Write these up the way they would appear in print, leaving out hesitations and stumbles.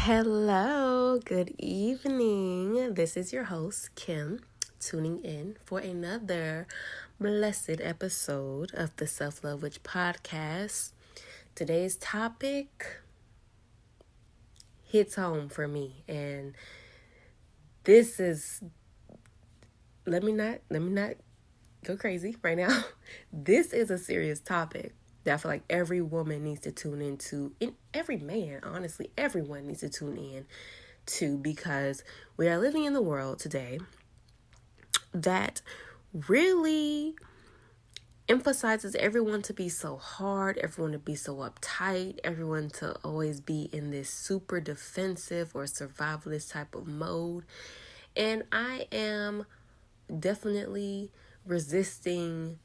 Hello, good evening. This is your host, Kim, tuning in for another blessed episode of the Self Love Witch podcast. Today's topic hits home for me, and this is let me not go crazy right now. This is a serious topic that I feel like every woman needs to tune into, and every man, honestly, everyone needs to tune in to, because we are living in the world today that really emphasizes everyone to be so hard, everyone to be so uptight, everyone to always be in this super defensive or survivalist type of mode. And I am definitely resisting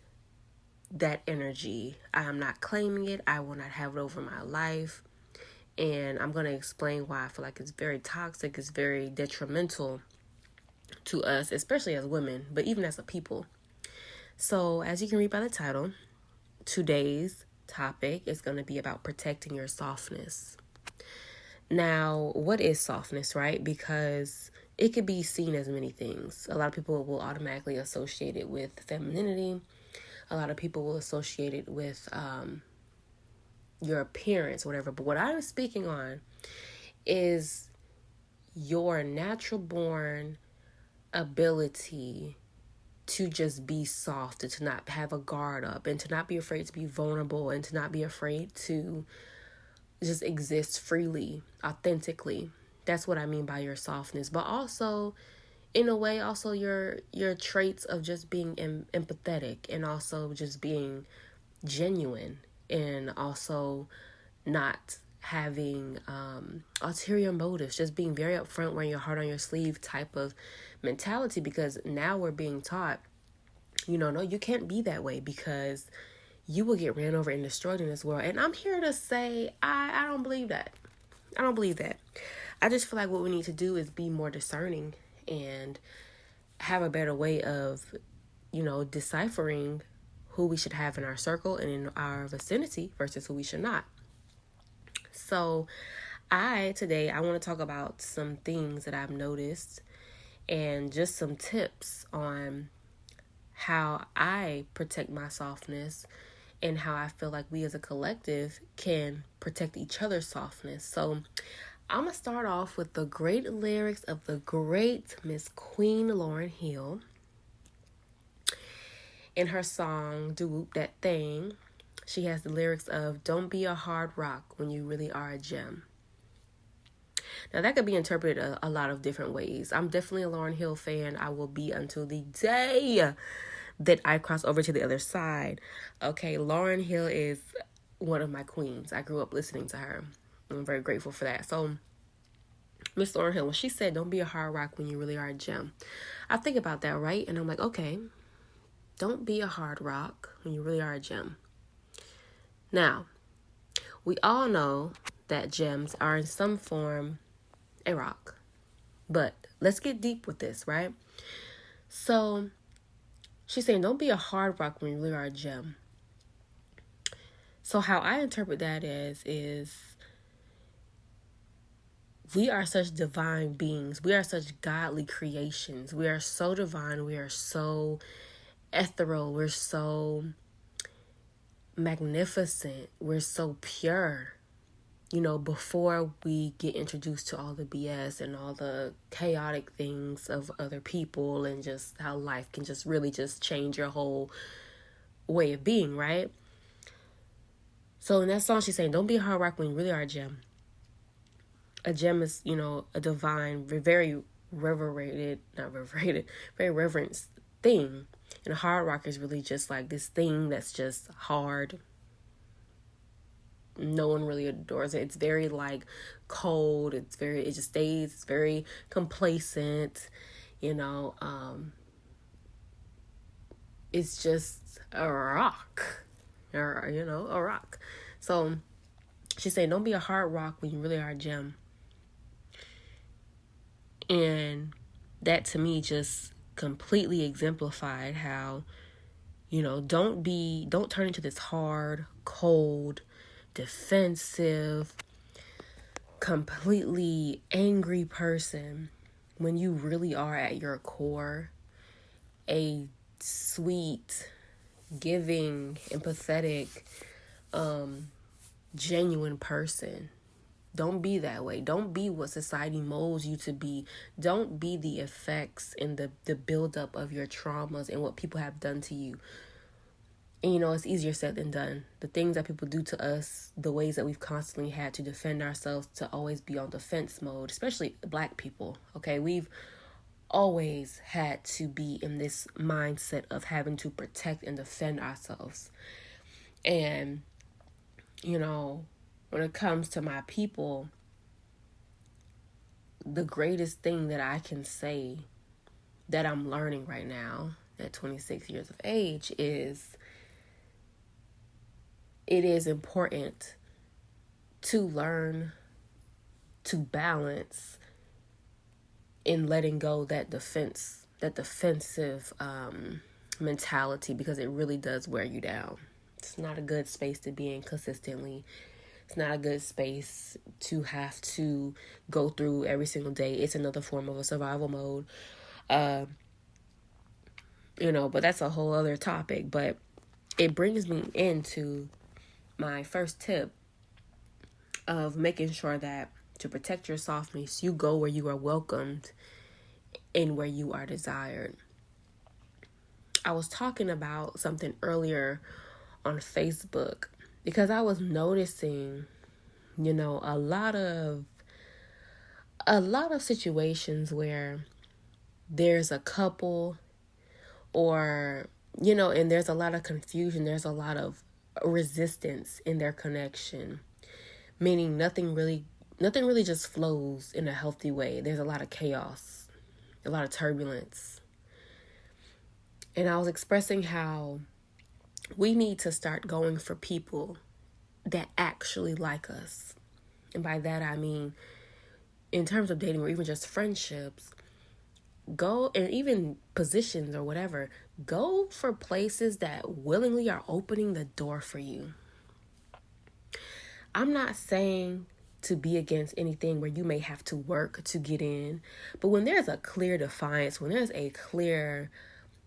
that energy. I am not claiming it. I will not have it over my life. And I'm going to explain why I feel like it's very toxic. It's very detrimental to us, especially as women, but even as a people. So as you can read by the title, today's topic is going to be about protecting your softness. Now, what is softness, right? Because it could be seen as many things. A lot of people will automatically associate it with femininity. A lot of people will associate it with your appearance, whatever. But what I'm speaking on is your natural born ability to just be soft and to not have a guard up and to not be afraid to be vulnerable and to not be afraid to just exist freely, authentically. That's what I mean by your softness. But also, in a way, also your traits of just being empathetic and also just being genuine and also not having ulterior motives, just being very upfront, wearing your heart on your sleeve type of mentality. Because now we're being taught, no, you can't be that way because you will get ran over and destroyed in this world. And I'm here to say I don't believe that. I don't believe that. I just feel like what we need to do is be more discerning and have a better way of, deciphering who we should have in our circle and in our vicinity versus who we should not. So today I want to talk about some things that I've noticed and just some tips on how I protect my softness and how I feel like we as a collective can protect each other's softness. So I'm going to start off with the great lyrics of the great Miss Queen Lauryn Hill. In her song, Do Whoop That Thing, she has the lyrics of, "Don't be a hard rock when you really are a gem." Now, that could be interpreted a lot of different ways. I'm definitely a Lauryn Hill fan. I will be until the day that I cross over to the other side. Okay, Lauryn Hill is one of my queens. I grew up listening to her. I'm very grateful for that. So, Miss Lauryn Hill, when she said, "Don't be a hard rock when you really are a gem," I think about that, right? And I'm like, okay, don't be a hard rock when you really are a gem. Now, we all know that gems are in some form a rock. But let's get deep with this, right? So, she's saying, don't be a hard rock when you really are a gem. So how I interpret that is we are such divine beings. We are such godly creations. We are so divine. We are so ethereal. We're so magnificent. We're so pure. Before we get introduced to all the BS and all the chaotic things of other people and just how life can just really just change your whole way of being, right? So in that song, she's saying, don't be a hard rock when you really are a gem. A gem is, a divine, very very reverenced thing. And a hard rock is really just like this thing that's just hard. No one really adores it. It's very cold. It's very complacent. It's just a rock. Or, a rock. So she's saying, don't be a hard rock when you really are a gem. And that to me just completely exemplified how, don't turn into this hard, cold, defensive, completely angry person when you really are at your core a sweet, giving, empathetic, genuine person. Don't be that way. Don't be what society molds you to be. Don't be the effects and the buildup of your traumas and what people have done to you. And it's easier said than done. The things that people do to us, the ways that we've constantly had to defend ourselves, to always be on defense mode, especially Black people. Okay, we've always had to be in this mindset of having to protect and defend ourselves. And, when it comes to my people, the greatest thing that I can say that I'm learning right now at 26 years of age is it is important to learn to balance in letting go that defensive mentality, because it really does wear you down. It's not a good space to be in consistently. It's not a good space to have to go through every single day. It's another form of a survival mode. But that's a whole other topic. But it brings me into my first tip of making sure that to protect your softness, you go where you are welcomed and where you are desired. I was talking about something earlier on Facebook because I was noticing, a lot of situations where there's a couple or, and there's a lot of confusion. There's a lot of resistance in their connection, meaning nothing really just flows in a healthy way. There's a lot of chaos, a lot of turbulence. And I was expressing how we need to start going for people that actually like us. And by that, I mean, in terms of dating or even just friendships, go, and even positions or whatever, go for places that willingly are opening the door for you. I'm not saying to be against anything where you may have to work to get in, but when there's a clear defiance, when there's a clear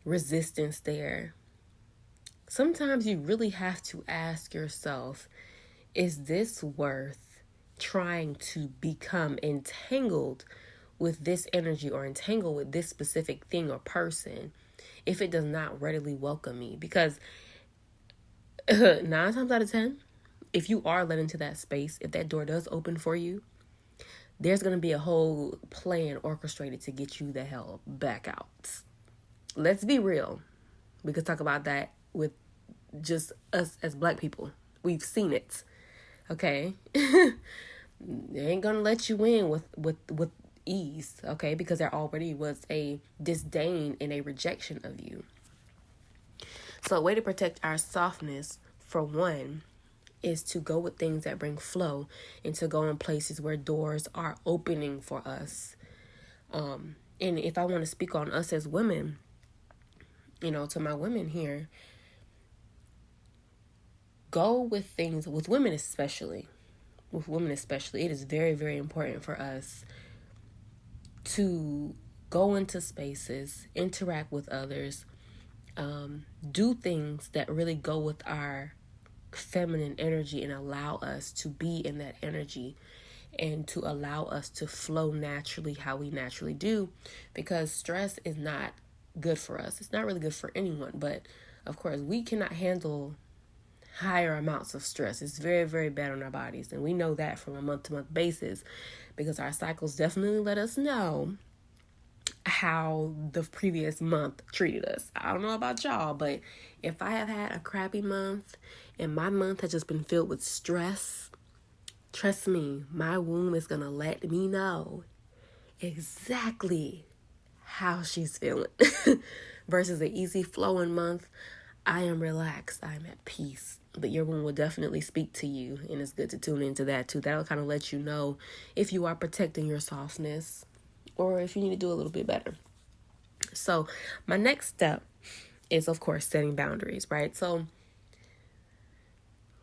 resistance there, sometimes you really have to ask yourself, is this worth trying to become entangled with this energy or entangled with this specific thing or person if it does not readily welcome me? Because 9 times out of 10, if you are led into that space, if that door does open for you, there's going to be a whole plan orchestrated to get you the hell back out. Let's be real. We could talk about that with just us as Black people. We've seen it. Okay? They ain't going to let you in with ease. Okay? Because there already was a disdain and a rejection of you. So a way to protect our softness, for one, is to go with things that bring flow and to go in places where doors are opening for us. And if I want to speak on us as women, to my women here, go with things, with women especially, it is very, very important for us to go into spaces, interact with others, do things that really go with our feminine energy and allow us to be in that energy and to allow us to flow naturally how we naturally do, because stress is not good for us. It's not really good for anyone, but of course we cannot handle higher amounts of stress. It's very, very bad on our bodies, and we know that from a month-to-month basis because our cycles definitely let us know how the previous month treated us. I don't know about y'all, but if I have had a crappy month and my month has just been filled with stress, trust me, my womb is going to let me know exactly how she's feeling. Versus an easy flowing month, I am relaxed, I'm at peace. But your womb will definitely speak to you, and it's good to tune into that too. That'll kind of let you know if you are protecting your softness or if you need to do a little bit better. So my next step is, of course, setting boundaries, right? So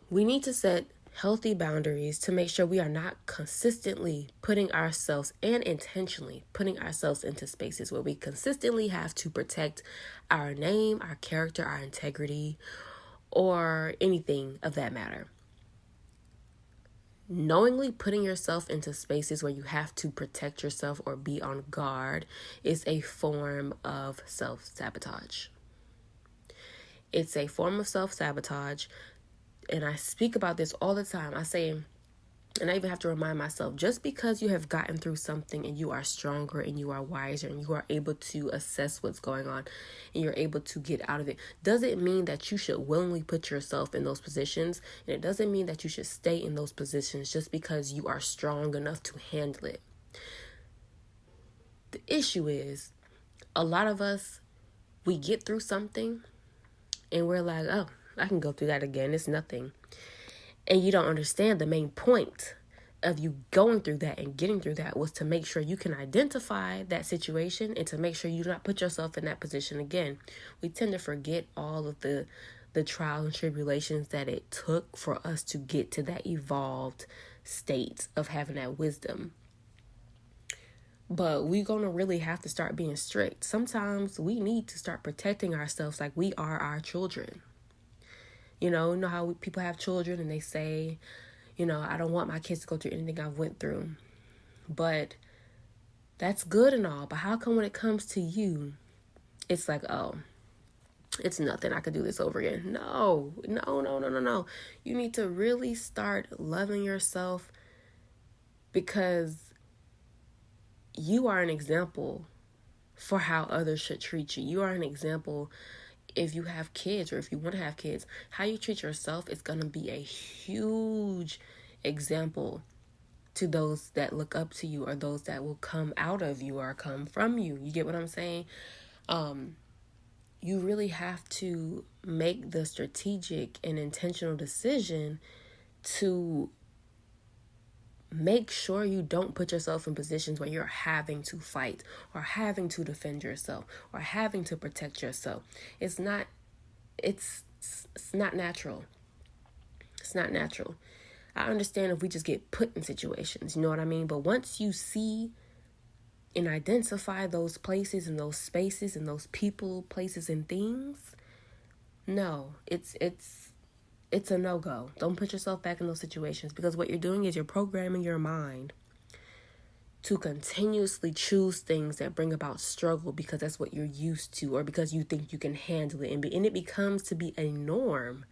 we need to set healthy boundaries to make sure we are not consistently putting ourselves and intentionally putting ourselves into spaces where we consistently have to protect our name, our character, our integrity, or anything of that matter. Knowingly putting yourself into spaces where you have to protect yourself or be on guard is a form of self-sabotage. It's a form of self-sabotage. And I speak about this all the time. I say, and I even have to remind myself, just because you have gotten through something and you are stronger and you are wiser and you are able to assess what's going on and you're able to get out of it, doesn't mean that you should willingly put yourself in those positions. And it doesn't mean that you should stay in those positions just because you are strong enough to handle it. The issue is, a lot of us, we get through something and we're like, oh, I can go through that again. It's nothing. And you don't understand the main point of you going through that and getting through that was to make sure you can identify that situation and to make sure you do not put yourself in that position again. We tend to forget all of the trials and tribulations that it took for us to get to that evolved state of having that wisdom. But we're going to really have to start being strict. Sometimes we need to start protecting ourselves like we are our children. You know how people have children and they say, I don't want my kids to go through anything I've went through. But that's good and all. But how come when it comes to you, it's like, oh, it's nothing. I could do this over again. No. You need to really start loving yourself because you are an example for how others should treat you. You are an example. If you have kids or if you want to have kids, how you treat yourself is going to be a huge example to those that look up to you or those that will come out of you or come from you. You get what I'm saying? You really have to make the strategic and intentional decision to make sure you don't put yourself in positions where you're having to fight or having to defend yourself or having to protect yourself. It's not natural. It's not natural. I understand if we just get put in situations, you know what I mean? But once you see and identify those places and those spaces and those people, places and things, no, it's a no-go. Don't put yourself back in those situations because what you're doing is you're programming your mind to continuously choose things that bring about struggle because that's what you're used to or because you think you can handle it. And it becomes to be a norm.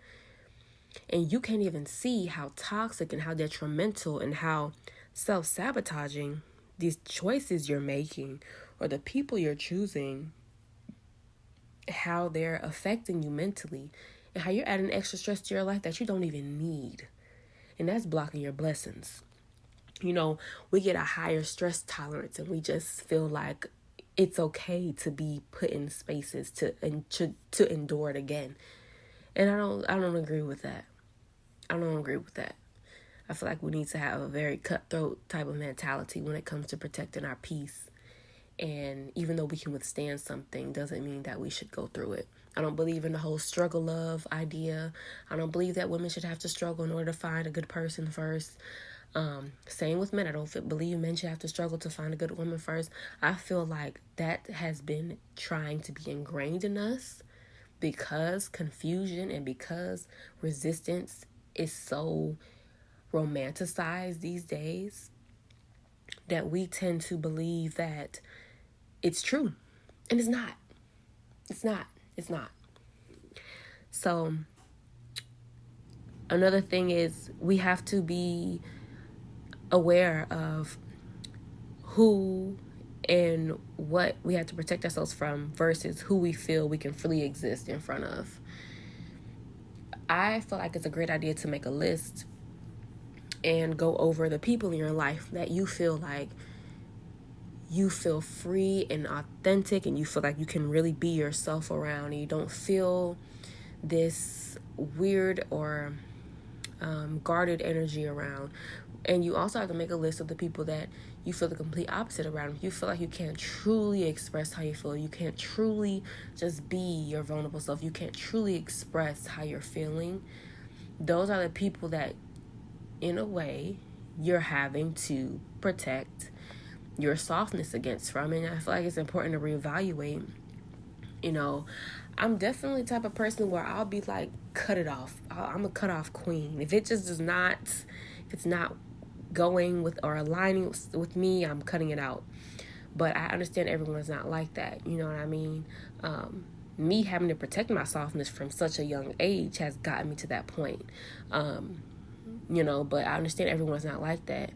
And you can't even see how toxic and how detrimental and how self-sabotaging these choices you're making or the people you're choosing, how they're affecting you mentally. And how you're adding extra stress to your life that you don't even need. And that's blocking your blessings. We get a higher stress tolerance and we just feel like it's okay to be put in spaces to endure it again. And I don't agree with that. I don't agree with that. I feel like we need to have a very cutthroat type of mentality when it comes to protecting our peace. And even though we can withstand something, doesn't mean that we should go through it. I don't believe in the whole struggle love idea. I don't believe that women should have to struggle in order to find a good person first. Same with men. I don't believe men should have to struggle to find a good woman first. I feel like that has been trying to be ingrained in us because confusion and because resistance is so romanticized these days that we tend to believe that it's true. And it's not. It's not. So another thing is we have to be aware of who and what we have to protect ourselves from versus who we feel we can freely exist in front of. I feel like it's a great idea to make a list and go over the people in your life that you feel like you feel free and authentic and you feel like you can really be yourself around and you don't feel this weird or guarded energy around. And you also have to make a list of the people that you feel the complete opposite around. You feel like you can't truly express how you feel. You can't truly just be your vulnerable self. You can't truly express how you're feeling. Those are the people that in a way, you're having to protect your softness against from. And I feel like it's important to reevaluate. I'm definitely the type of person where I'll be like, cut it off. I'm a cut off queen. If it just does not, if it's not going with or aligning with me, I'm cutting it out. But I understand everyone's not like that. You know what I mean? Me having to protect my softness from such a young age has gotten me to that point. But I understand everyone's not like that.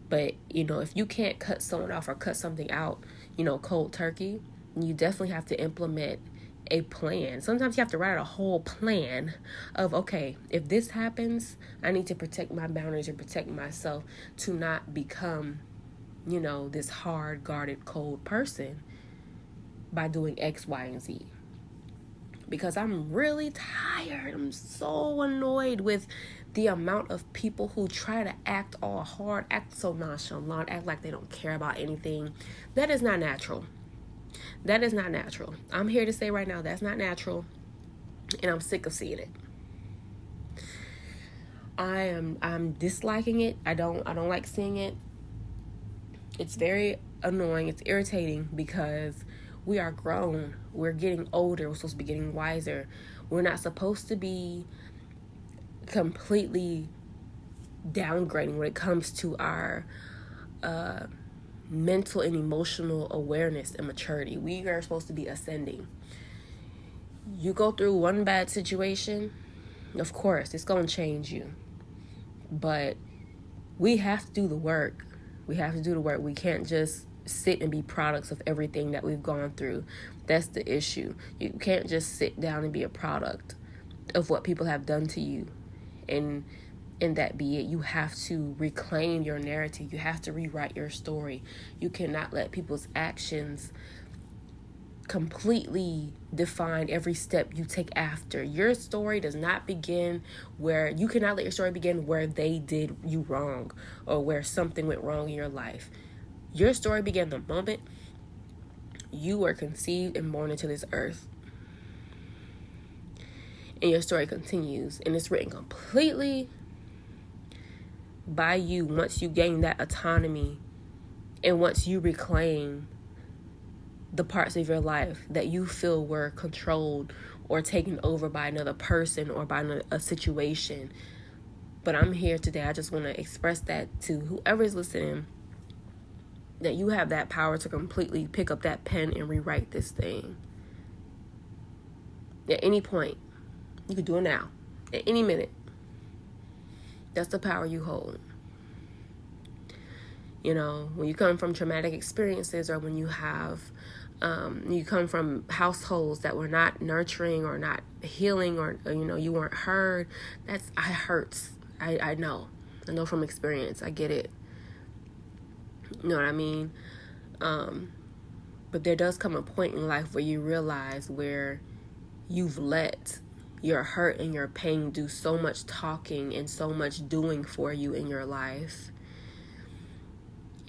But, if you can't cut someone off or cut something out, cold turkey, you definitely have to implement a plan. Sometimes you have to write out a whole plan of, okay, if this happens, I need to protect my boundaries and protect myself to not become, this hard, guarded, cold person by doing X, Y, and Z. Because I'm really tired. I'm so annoyed with the amount of people who try to act all hard, act so nonchalant, act like they don't care about anything. That is not natural. That is not natural. I'm here to say right now, that's not natural. And I'm sick of seeing it. I'm disliking it. I don't like seeing it. It's very annoying. It's irritating because we are grown. We're getting older. We're supposed to be getting wiser. We're not supposed to be completely downgrading when it comes to our mental and emotional awareness and maturity. We are supposed to be ascending. You go through one bad situation, of course, it's going to change you. But we have to do the work. We have to do the work. We can't just sit and be products of everything that we've gone through. That's the issue. You can't just sit down and be a product of what people have done to you and that be it. You have to reclaim your narrative. You have to rewrite your story. You cannot let people's actions completely define every step you take after. Your story does not begin where you cannot let your story begin where they did you wrong or where something went wrong in your life. Your story began the moment you were conceived and born into this earth. And your story continues, and it's written completely by you once you gain that autonomy and once you reclaim the parts of your life that you feel were controlled or taken over by another person or by a situation. But I'm here today. I just want to express that to whoever's listening, that you have that power to completely pick up that pen and rewrite this thing. At any point. You can do it now. At any minute. That's the power you hold. When you come from traumatic experiences or when you come from households that were not nurturing or not healing or you weren't heard, it hurts. I know from experience. I get it. You know what I mean? But there does come a point in life where you realize where you've let your hurt and your pain do so much talking and so much doing for you in your life.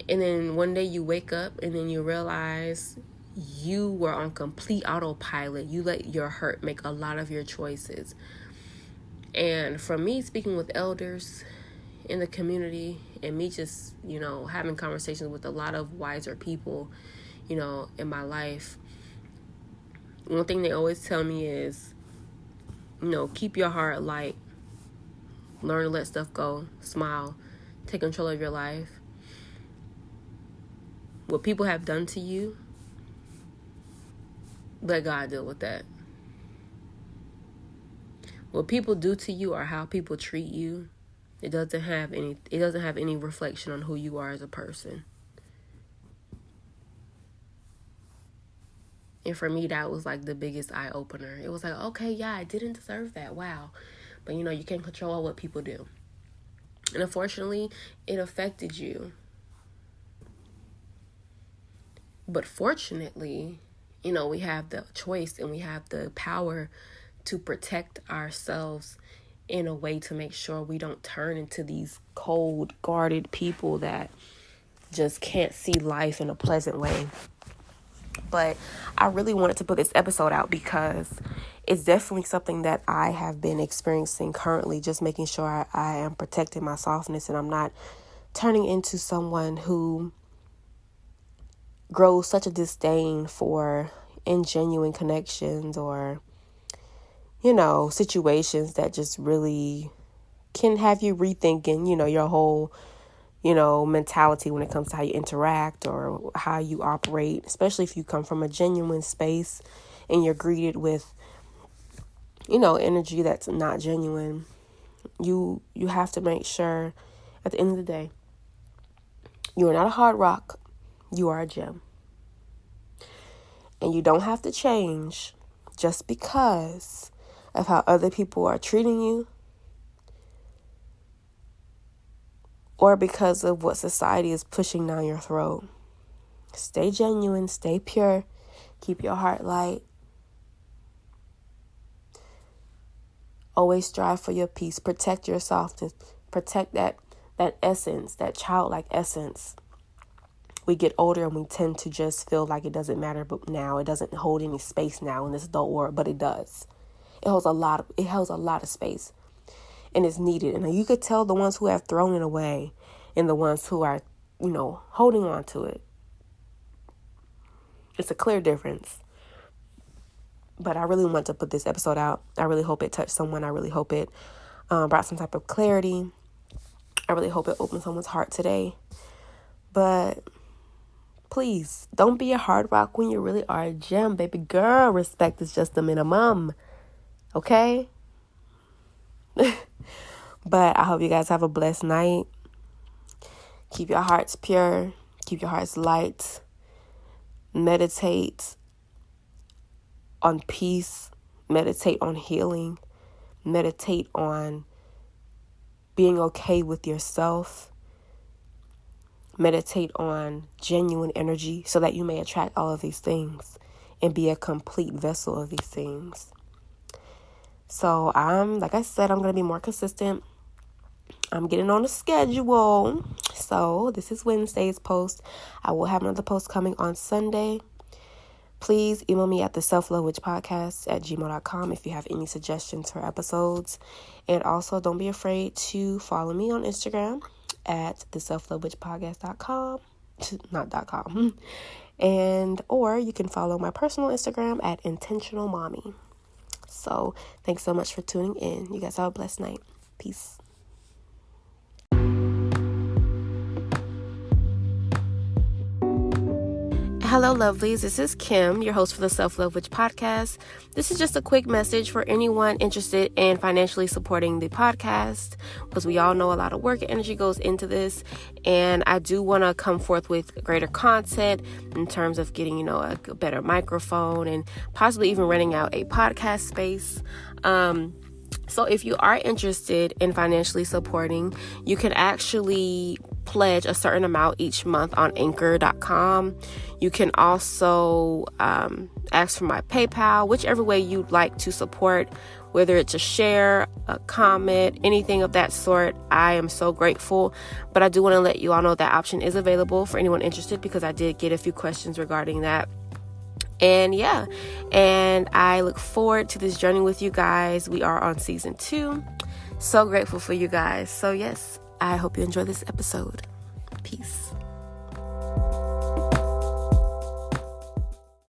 And then one day you wake up and then you realize you were on complete autopilot. You let your hurt make a lot of your choices. And from me speaking with elders in the community and me just, having conversations with a lot of wiser people, in my life, one thing they always tell me is, keep your heart light, learn to let stuff go, smile, take control of your life. What people have done to you, let God deal with that. What people do to you or how people treat you, it doesn't have any reflection on who you are as a person. And for me, that was like the biggest eye opener. It was like, okay, yeah, I didn't deserve that. Wow. But you can't control what people do. And unfortunately, it affected you. But fortunately, we have the choice and we have the power to protect ourselves in a way to make sure we don't turn into these cold, guarded people that just can't see life in a pleasant way. But I really wanted to put this episode out because it's definitely something that I have been experiencing currently, just making sure I am protecting my softness and I'm not turning into someone who grows such a disdain for ingenuine connections or, situations that just really can have you rethinking, your whole, mentality when it comes to how you interact or how you operate, especially if you come from a genuine space and you're greeted with, energy that's not genuine. You have to make sure at the end of the day, you are not a hard rock, you are a gem. And you don't have to change just because of how other people are treating you or because of what society is pushing down your throat. Stay genuine, stay pure, keep your heart light. Always strive for your peace. Protect your softness. Protect that essence, that childlike essence. We get older and we tend to just feel like it doesn't matter, but now it doesn't hold any space now in this adult world, but it does. It holds a lot of space, and it's needed. And you could tell the ones who have thrown it away and the ones who are, holding on to it. It's a clear difference. But I really want to put this episode out. I really hope it touched someone. I really hope it brought some type of clarity. I really hope it opened someone's heart today. But please, don't be a hard rock when you really are a gem, baby girl. Respect is just the minimum. Okay? But I hope you guys have a blessed night. Keep your hearts pure. Keep your hearts light. Meditate on peace. Meditate on healing. Meditate on being okay with yourself. Meditate on genuine energy so that you may attract all of these things and be a complete vessel of these things. So like I said, I'm going to be more consistent. I'm getting on a schedule. So this is Wednesday's post. I will have another post coming on Sunday. Please email me at the selflovewitchpodcast@gmail.com if you have any suggestions for episodes. And also don't be afraid to follow me on Instagram at the selflovewitchpodcast.com, not .com. And or you can follow my personal Instagram at intentional mommy. So thanks so much for tuning in. You guys have a blessed night. Peace. Hello, lovelies. This is Kim, your host for the Self-Love Witch podcast. This is just a quick message for anyone interested in financially supporting the podcast, because we all know a lot of work and energy goes into this, and I do want to come forth with greater content in terms of getting, a better microphone and possibly even renting out a podcast space. So if you are interested in financially supporting, you can actually pledge a certain amount each month on anchor.com. You can also ask for my PayPal, whichever way you'd like to support, whether it's a share, a comment, anything of that sort. I am so grateful. But I do want to let you all know that option is available for anyone interested, because I did get a few questions regarding that. And yeah, and I look forward to this journey with you guys. We are on season 2. So grateful for you guys. So yes, I hope you enjoy this episode. Peace.